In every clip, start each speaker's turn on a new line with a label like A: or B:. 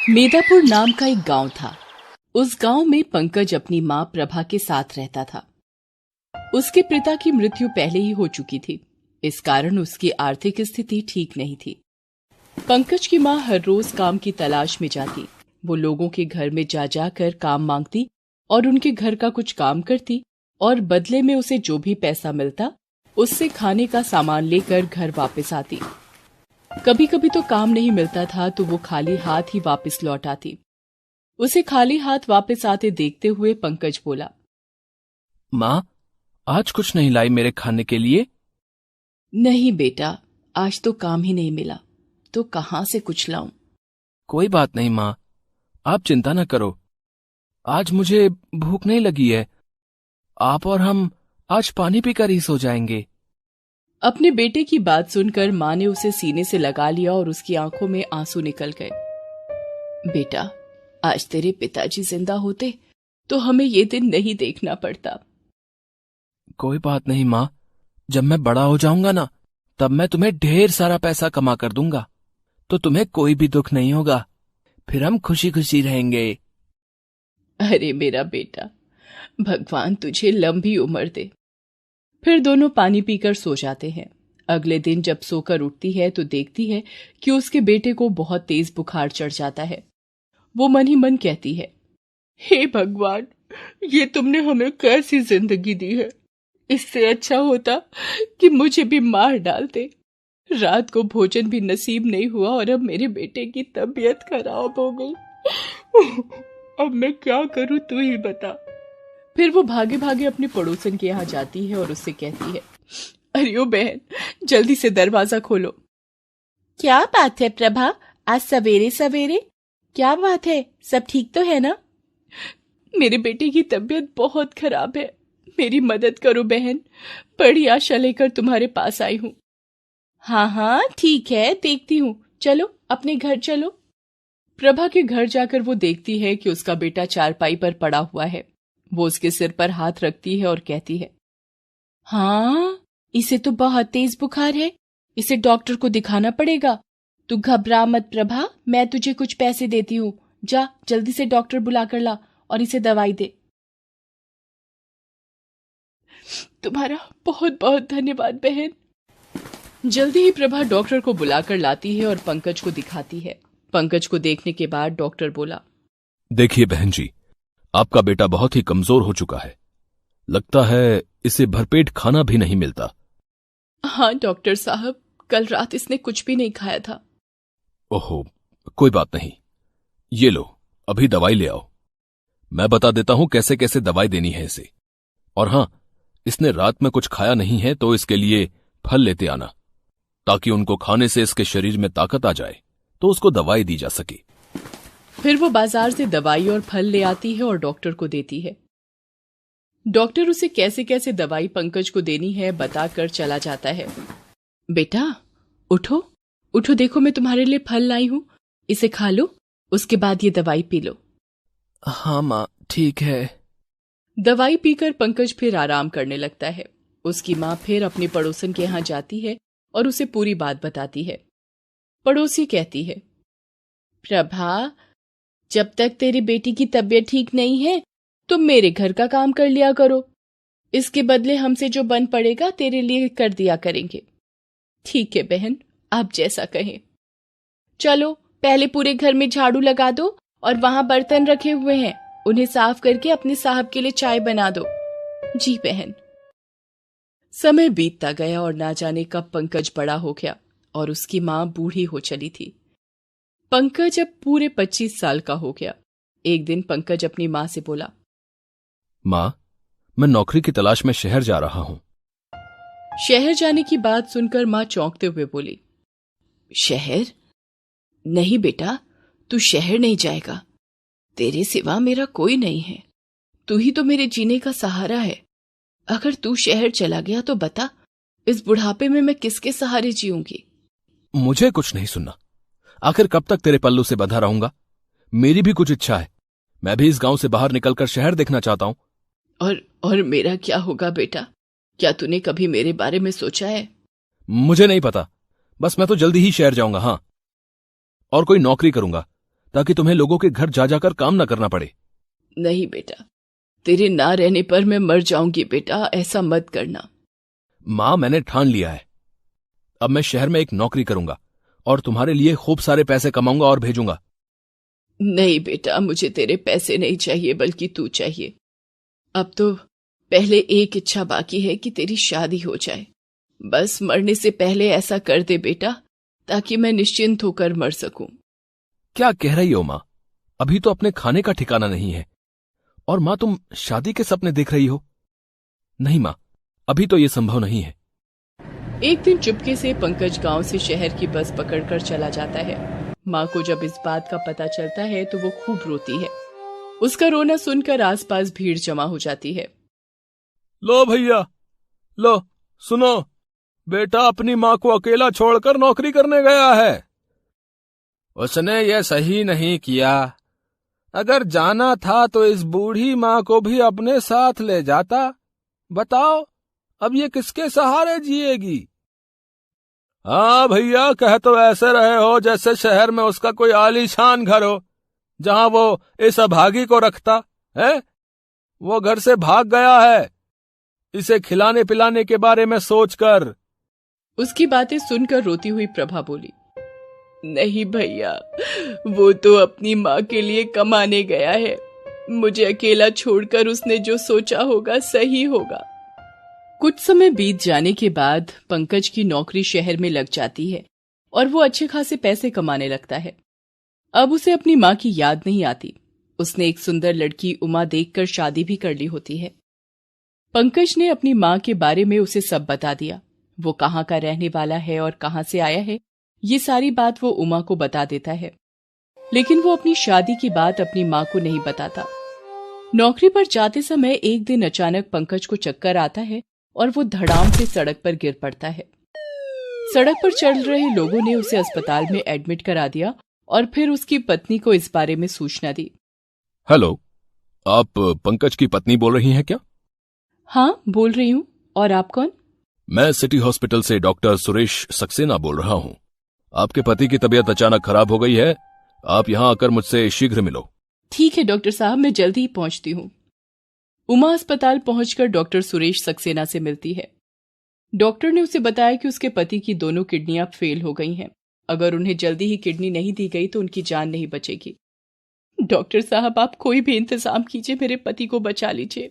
A: मेदापुर नाम का एक गांव था। उस गांव में पंकज अपनी मां प्रभा के साथ रहता था। उसके पिता की मृत्यु पहले ही हो चुकी थी, इस कारण उसकी आर्थिक स्थिति ठीक नहीं थी। पंकज की मां हर रोज काम की तलाश में जाती। वो लोगों के घर में जा जाकर काम मांगती और उनके घर का कुछ काम करती और बदले में उसे जो भी पैसा मिलता उससे खाने का सामान लेकर घर वापस आती। कभी कभी तो काम नहीं मिलता था तो वो खाली हाथ ही वापस लौट आती। उसे खाली हाथ वापस आते देखते हुए पंकज बोला,
B: माँ, आज कुछ नहीं लाई मेरे खाने के लिए?
A: नहीं बेटा, आज तो काम ही नहीं मिला, तो कहाँ से कुछ लाऊं?
B: कोई बात नहीं माँ, आप चिंता न करो। आज मुझे भूख नहीं लगी है। आप और हम आज पानी पीकर ही सो जाएंगे।
A: अपने बेटे की बात सुनकर माँ ने उसे सीने से लगा लिया और उसकी आंखों में आंसू निकल गए। बेटा, आज तेरे पिताजी जिंदा होते तो हमें ये दिन नहीं देखना पड़ता।
B: कोई बात नहीं माँ, जब मैं बड़ा हो जाऊंगा ना, तब मैं तुम्हें ढेर सारा पैसा कमा कर दूंगा, तो तुम्हें कोई भी दुख नहीं होगा। फिर हम खुशी खुशी रहेंगे।
A: अरे मेरा बेटा, भगवान तुझे लंबी उम्र दे। फिर दोनों पानी पीकर सो जाते हैं। अगले दिन जब सोकर उठती है तो देखती है कि उसके बेटे को बहुत तेज बुखार चढ़ जाता है। वो मन ही मन कहती है, हे भगवान, ये तुमने हमें कैसी जिंदगी दी है। इससे अच्छा होता कि मुझे भी मार डालते। रात को भोजन भी नसीब नहीं हुआ और अब मेरे बेटे की तबीयत खराब हो गई। अब मैं क्या करूं, तू ही बता। फिर वो भागे भागे अपने पड़ोसन के यहाँ जाती है और उससे कहती है, अरे ओ बहन, जल्दी से दरवाजा खोलो। क्या बात है प्रभा, आज सवेरे सवेरे? क्या बात है, सब ठीक तो है ना? मेरे बेटे की तबीयत बहुत खराब है, मेरी मदद करो बहन। बड़ी आशा लेकर तुम्हारे पास आई हूँ। हाँ हाँ ठीक है, देखती हूँ, चलो अपने घर चलो। प्रभा के घर जाकर वो देखती है कि उसका बेटा चारपाई पर पड़ा हुआ है। वो उसके सिर पर हाथ रखती है और कहती है, हाँ, इसे तो बहुत तेज बुखार है, इसे डॉक्टर को दिखाना पड़ेगा। तू घबरा मत प्रभा, मैं तुझे कुछ पैसे देती हूँ। जा जल्दी से डॉक्टर बुलाकर ला और इसे दवाई दे। तुम्हारा बहुत बहुत धन्यवाद बहन। जल्दी ही प्रभा डॉक्टर को बुलाकर लाती है और पंकज को दिखाती है। पंकज को देखने के बाद डॉक्टर बोला,
B: देखिए बहन जी, आपका बेटा बहुत ही कमजोर हो चुका है। लगता है इसे भरपेट खाना भी नहीं मिलता।
A: हाँ डॉक्टर साहब, कल रात इसने कुछ भी नहीं खाया था।
B: ओहो, कोई बात नहीं, ये लो, अभी दवाई ले आओ। मैं बता देता हूं कैसे कैसे दवाई देनी है इसे। और हां, इसने रात में कुछ खाया नहीं है तो इसके लिए फल लेते आना, ताकि उनको खाने से इसके शरीर में ताकत आ जाए तो उसको दवाई दी जा सके।
A: फिर वो बाजार से दवाई और फल ले आती है और डॉक्टर को देती है। डॉक्टर उसे कैसे कैसे दवाई पंकज को देनी है बताकर चला जाता है। बेटा उठो उठो, देखो मैं तुम्हारे लिए फल लाई हूं, इसे खा लो, उसके बाद ये दवाई पी लो।
B: हाँ माँ, ठीक है।
A: दवाई पीकर पंकज फिर आराम करने लगता है। उसकी माँ फिर अपने पड़ोसन के यहाँ जाती है और उसे पूरी बात बताती है। पड़ोसी कहती है, प्रभा, जब तक तेरी बेटी की तबीयत ठीक नहीं है तुम मेरे घर का काम कर लिया करो। इसके बदले हमसे जो बन पड़ेगा तेरे लिए कर दिया करेंगे। ठीक है बहन, आप जैसा कहें। चलो पहले पूरे घर में झाड़ू लगा दो और वहां बर्तन रखे हुए हैं, उन्हें साफ करके अपने साहब के लिए चाय बना दो। जी बहन। समय बीतता गया और ना जाने कब पंकज बड़ा हो गया और उसकी मां बूढ़ी हो चली थी। पंकज अब पूरे 25 साल का हो गया। एक दिन पंकज अपनी मां से बोला,
B: मां, मैं नौकरी की तलाश में शहर जा रहा हूं।
A: शहर जाने की बात सुनकर मां चौंकते हुए बोली, शहर? नहीं बेटा, तू शहर नहीं जाएगा। तेरे सिवा मेरा कोई नहीं है, तू ही तो मेरे जीने का सहारा है। अगर तू शहर चला गया तो बता, इस बुढ़ापे में मैं किसके सहारे जीऊंगी?
B: मुझे कुछ नहीं सुनना। आखिर कब तक तेरे पल्लू से बंधा रहूंगा? मेरी भी कुछ इच्छा है, मैं भी इस गांव से बाहर निकलकर शहर देखना चाहता हूं।
A: और मेरा क्या होगा बेटा? क्या तूने कभी मेरे बारे में सोचा है?
B: मुझे नहीं पता, बस मैं तो जल्दी ही शहर जाऊंगा। हाँ, और कोई नौकरी करूंगा ताकि तुम्हें लोगों के घर जा जाकर काम न करना पड़े।
A: नहीं बेटा, तेरे ना रहने पर मैं मर जाऊंगी बेटा, ऐसा मत करना।
B: माँ, मैंने ठान लिया है। अब मैं शहर में एक नौकरी करूंगा और तुम्हारे लिए खूब सारे पैसे कमाऊंगा और भेजूंगा।
A: नहीं बेटा, मुझे तेरे पैसे नहीं चाहिए, बल्कि तू चाहिए। अब तो पहले एक इच्छा बाकी है कि तेरी शादी हो जाए। बस मरने से पहले ऐसा कर दे बेटा, ताकि मैं निश्चिंत होकर मर सकूं।
B: क्या कह रही हो माँ? अभी तो अपने खाने का ठिकाना नहीं है। और माँ, तुम शादी के सपने देख रही हो? नहीं माँ, अभी तो ये संभव नहीं है।
A: एक दिन चुपके से पंकज गांव से शहर की बस पकड़कर चला जाता है। माँ को जब इस बात का पता चलता है तो वो खूब रोती है। उसका रोना सुनकर आसपास भीड़ जमा हो जाती है।
B: लो भैया, लो सुनो, बेटा अपनी माँ को अकेला छोड़कर नौकरी करने गया है। उसने ये सही नहीं किया। अगर जाना था तो इस बूढ़ी माँ को भी अपने साथ ले जाता। बताओ, अब ये किसके सहारे जिएगी? हाँ भैया, कह तो ऐसे रहे हो जैसे शहर में उसका कोई आलीशान घर हो, जहां वो इस अभागी को रखता है। वो घर से भाग गया है, इसे खिलाने पिलाने के बारे में सोचकर।
A: उसकी बातें सुनकर रोती हुई प्रभा बोली, नहीं भैया, वो तो अपनी माँ के लिए कमाने गया है। मुझे अकेला छोड़कर उसने जो सोचा होगा सही होगा। कुछ समय बीत जाने के बाद पंकज की नौकरी शहर में लग जाती है और वो अच्छे खासे पैसे कमाने लगता है। अब उसे अपनी माँ की याद नहीं आती। उसने एक सुंदर लड़की उमा देखकर शादी भी कर ली होती है। पंकज ने अपनी माँ के बारे में उसे सब बता दिया। वो कहाँ का रहने वाला है और कहाँ से आया है, ये सारी बात वो उमा को बता देता है। लेकिन वो अपनी शादी की बात अपनी माँ को नहीं बताता। नौकरी पर जाते समय एक दिन अचानक पंकज को चक्कर आता है और वो धड़ाम से सड़क पर गिर पड़ता है। सड़क पर चल रहे लोगों ने उसे अस्पताल में एडमिट करा दिया और फिर उसकी पत्नी को इस बारे में सूचना दी।
B: हेलो, आप पंकज की पत्नी बोल रही हैं क्या?
A: हाँ, बोल रही हूँ। और आप कौन?
B: मैं सिटी हॉस्पिटल से डॉक्टर सुरेश सक्सेना बोल रहा हूँ। आपके पति की तबीयत अचानक खराब हो गई है। आप यहाँ आकर मुझसे शीघ्र मिलो।
A: ठीक है डॉक्टर साहब, मैं जल्दी ही पहुंचती हूँ। उमा अस्पताल पहुंचकर डॉक्टर सुरेश सक्सेना से मिलती है। डॉक्टर ने उसे बताया कि उसके पति की दोनों किडनियां फेल हो गई हैं। अगर उन्हें जल्दी ही किडनी नहीं दी गई तो उनकी जान नहीं बचेगी। डॉक्टर साहब, आप कोई भी इंतजाम कीजिए, मेरे पति को बचा लीजिए।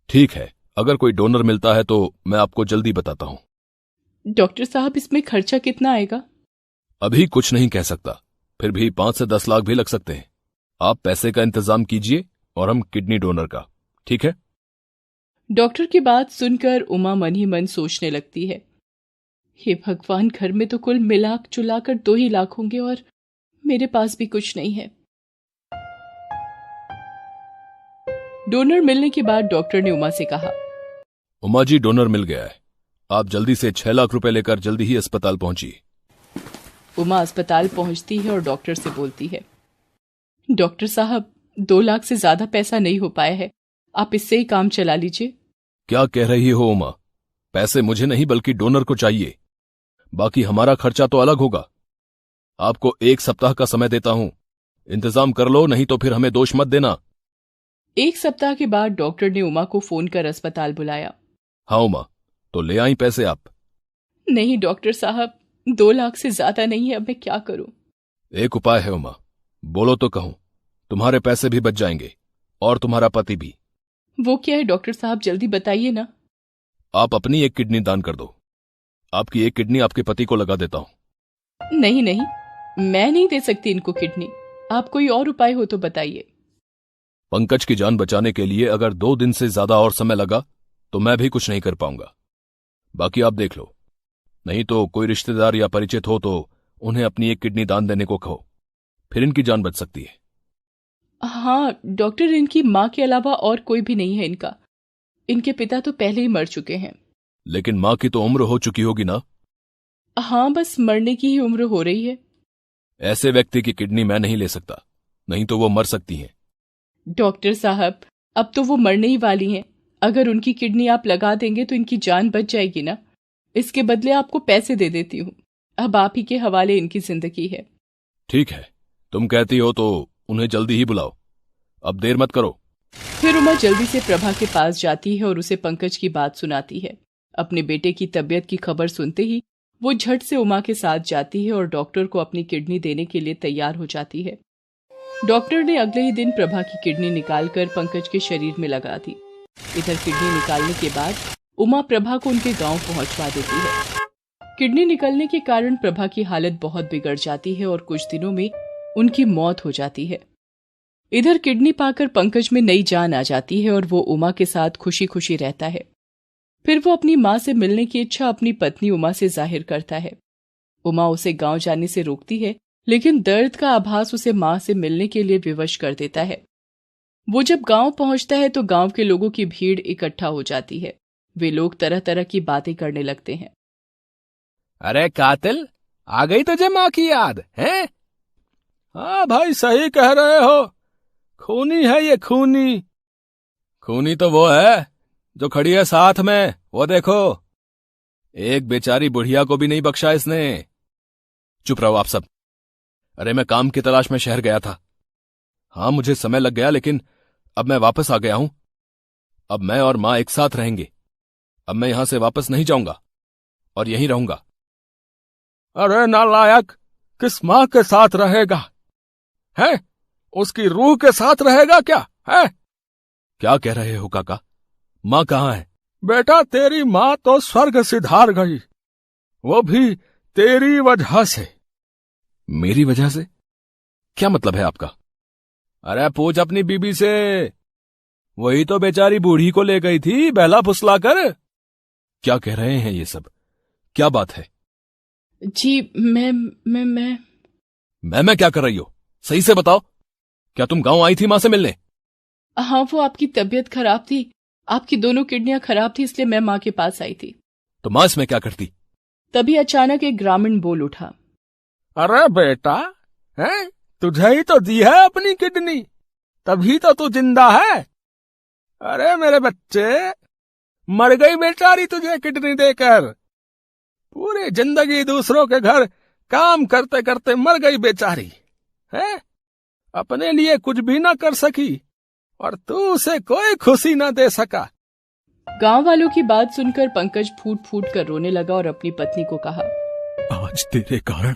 B: ठीक है, अगर कोई डोनर मिलता है तो मैं आपको जल्दी बताता हूँ।
A: डॉक्टर साहब, इसमें खर्चा कितना आएगा?
B: अभी कुछ नहीं कह सकता, फिर भी 5 से 10 लाख भी लग सकते हैं। आप पैसे का इंतजाम कीजिए और हम किडनी डोनर का, ठीक है?
A: डॉक्टर की बात सुनकर उमा मन ही मन सोचने लगती है, हे भगवान, घर में तो कुल मिला जुलाकर 2 ही लाख होंगे और मेरे पास भी कुछ नहीं है। डोनर मिलने के बाद डॉक्टर ने उमा से कहा,
B: उमा जी, डोनर मिल गया है। आप जल्दी से 6 लाख रुपए लेकर जल्दी ही अस्पताल पहुंचिए।
A: उमा अस्पताल पहुंचती है और डॉक्टर से बोलती है, डॉक्टर साहब, 2 लाख से ज्यादा पैसा नहीं हो पाया है, आप इससे ही काम चला लीजिए।
B: क्या कह रही हो उमा? पैसे मुझे नहीं बल्कि डोनर को चाहिए। बाकी हमारा खर्चा तो अलग होगा। आपको 1 सप्ताह का समय देता हूं, इंतजाम कर लो, नहीं तो फिर हमें दोष मत देना।
A: 1 सप्ताह के बाद डॉक्टर ने उमा को फोन कर अस्पताल बुलाया।
B: हाँ उमा, तो ले आई पैसे आप?
A: नहीं डॉक्टर साहब, 2 लाख से ज्यादा नहीं है, अब मैं क्या करूं?
B: एक उपाय है उमा, बोलो तो कहूं। तुम्हारे पैसे भी बच जाएंगे और तुम्हारा पति भी।
A: वो क्या है डॉक्टर साहब, जल्दी बताइए ना।
B: आप अपनी 1 किडनी दान कर दो। आपकी 1 किडनी आपके पति को लगा देता हूं।
A: नहीं नहीं, मैं नहीं दे सकती इनको किडनी। आप कोई और उपाय हो तो बताइए।
B: पंकज की जान बचाने के लिए अगर 2 दिन से ज्यादा और समय लगा तो मैं भी कुछ नहीं कर पाऊंगा। बाकी आप देख लो, नहीं तो कोई रिश्तेदार या परिचित हो तो उन्हें अपनी 1 किडनी दान देने को कहो, फिर इनकी जान बच सकती है।
A: हाँ डॉक्टर, इनकी माँ के अलावा और कोई भी नहीं है इनका। इनके पिता तो पहले ही मर चुके हैं।
B: लेकिन माँ की तो उम्र हो चुकी होगी ना?
A: हाँ, बस मरने की ही उम्र हो रही है।
B: ऐसे व्यक्ति की किडनी मैं नहीं ले सकता, नहीं तो वो मर सकती हैं।
A: डॉक्टर साहब, अब तो वो मरने ही वाली हैं। अगर उनकी किडनी आप लगा देंगे तो इनकी जान बच जाएगी ना। इसके बदले आपको पैसे दे देती हूँ। अब आप ही के हवाले इनकी जिंदगी है।
B: ठीक है, तुम कहती हो तो उन्हें जल्दी ही बुलाओ, अब देर मत करो।
A: फिर उमा जल्दी से प्रभा के पास जाती है और उसे पंकज की बात सुनाती है। अपने बेटे की तबीयत की खबर सुनते ही वो झट से उमा के साथ जाती है और डॉक्टर को अपनी किडनी देने के लिए तैयार हो जाती है। डॉक्टर ने अगले ही दिन प्रभा की किडनी निकालकर पंकज के शरीर में लगा दी। इधर किडनी निकालने के बाद उमा प्रभा को उनके गांव पहुंचवा देती है। किडनी निकलने के कारण प्रभा की हालत बहुत बिगड़ जाती है और कुछ दिनों में उनकी मौत हो जाती है। इधर किडनी पाकर पंकज में नई जान आ जाती है और वो उमा के साथ खुशी खुशी रहता है। फिर वो अपनी माँ से मिलने की इच्छा अपनी पत्नी उमा से जाहिर करता है। उमा उसे गांव जाने से रोकती है, लेकिन दर्द का आभास उसे माँ से मिलने के लिए विवश कर देता है। वो जब गांव पहुंचता है तो गांव के लोगों की भीड़ इकट्ठा हो जाती है। वे लोग तरह तरह की बातें करने लगते हैं।
B: अरे कातिल, आ गई तुझे माँ की याद है? हाँ भाई, सही कह रहे हो, खूनी है ये, खूनी। खूनी तो वो है जो खड़ी है साथ में, वो देखो, एक बेचारी बुढ़िया को भी नहीं बख्शा इसने। चुप रहो आप सब। अरे मैं काम की तलाश में शहर गया था। हाँ, मुझे समय लग गया, लेकिन अब मैं वापस आ गया हूं। अब मैं और मां एक साथ रहेंगे। अब मैं यहां से वापस नहीं जाऊंगा और यहीं रहूंगा। अरे नालायक, किस मां के साथ रहेगा? है उसकी रूह के साथ रहेगा क्या? है क्या कह रहे हो काका? मां कहाँ है? बेटा, तेरी मां तो स्वर्ग सिधार गई, वो भी तेरी वजह से। मेरी वजह से? क्या मतलब है आपका? अरे पूछ अपनी बीबी से, वही तो बेचारी बूढ़ी को ले गई थी बहला फुसला कर। क्या कह रहे हैं ये सब? क्या बात है?
A: जी
B: मैं क्या कर रही हो? सही से बताओ, क्या तुम गांव आई थी मां से मिलने?
A: हाँ, वो आपकी तबीयत खराब थी, आपकी दोनों किडनियां खराब थी, इसलिए मैं माँ के पास आई थी।
B: तो मां इसमें क्या करती?
A: तभी अचानक एक ग्रामीण बोल उठा।
C: अरे बेटा, है तुझे ही तो दी है अपनी किडनी, तभी तो तू जिंदा है। अरे मेरे बच्चे, मर गई बेचारी तुझे किडनी देकर। पूरी जिंदगी दूसरों के घर काम करते करते मर गई बेचारी, है अपने लिए कुछ भी ना कर सकी और तू उसे कोई खुशी ना दे सका।
A: गांव वालों की बात सुनकर पंकज फूट फूट कर रोने लगा और अपनी पत्नी को कहा,
C: आज तेरे कारण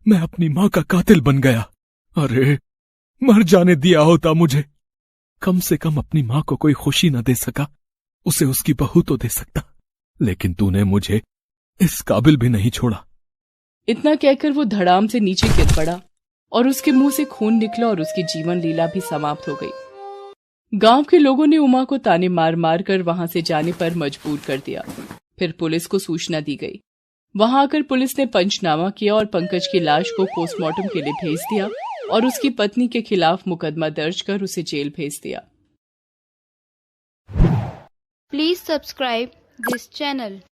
C: मैं अपनी माँ का कातिल बन गया। अरे मर जाने दिया होता मुझे, कम से कम अपनी माँ को कोई खुशी न दे सका, उसे उसकी बहू तो दे सकता, लेकिन तूने मुझे इस काबिल भी नहीं छोड़ा।
A: इतना कहकर वो धड़ाम से नीचे गिर पड़ा और उसके मुंह से खून निकला और उसकी जीवन लीला भी समाप्त हो गई। गांव के लोगों ने उमा को ताने मार मार कर वहां से जाने पर मजबूर कर दिया। फिर पुलिस को सूचना दी गई। वहां आकर पुलिस ने पंचनामा किया और पंकज की लाश को पोस्टमार्टम के लिए भेज दिया और उसकी पत्नी के खिलाफ मुकदमा दर्ज कर उसे जेल भेज दिया।
D: Please subscribe this channel.